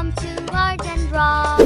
become too large and raw.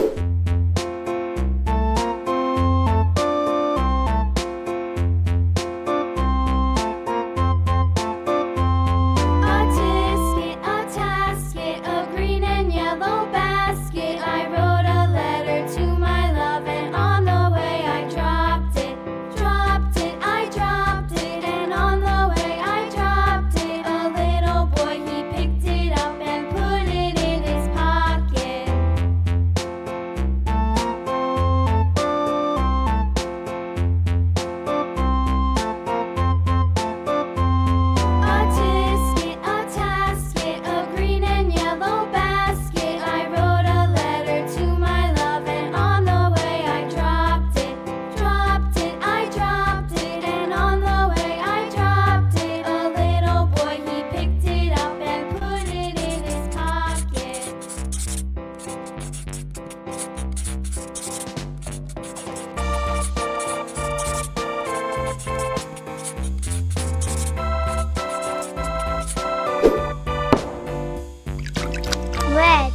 Red.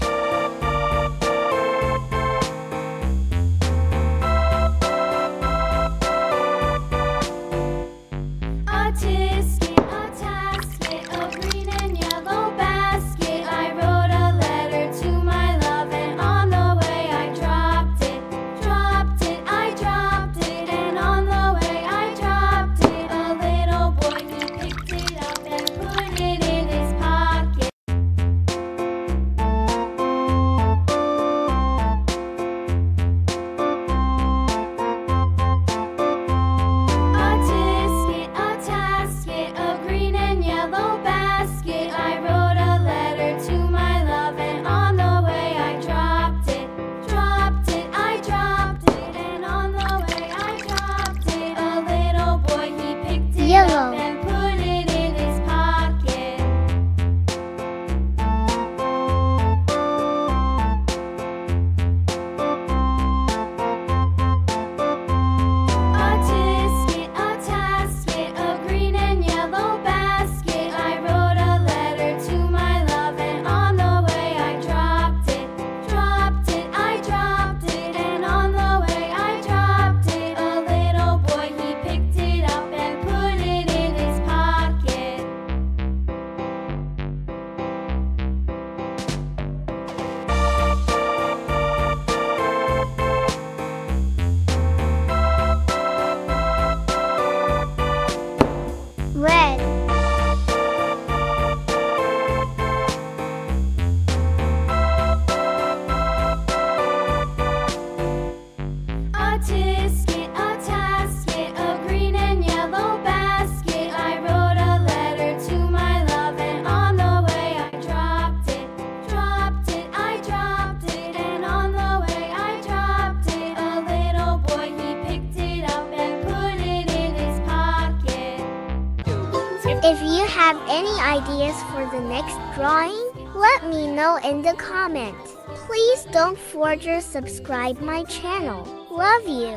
Yellow. And put it in his pocket. A tisket, a tasket, a green and yellow basket. I wrote a letter to my love, and on the way I dropped it. Dropped it, I dropped it, and on the way I dropped it. A little boy, he picked it up and put it in his pocket. Red. A tisket, a tasket, a green and yellow basket. I wrote a letter to my love, and on the way I dropped it. Dropped it, I dropped it, and on the way I dropped it. A little boy, he picked it up and put it in his pocket. If you have any ideas for the next drawing, let me know in the comments. Please don't forget to subscribe my channel. Love you.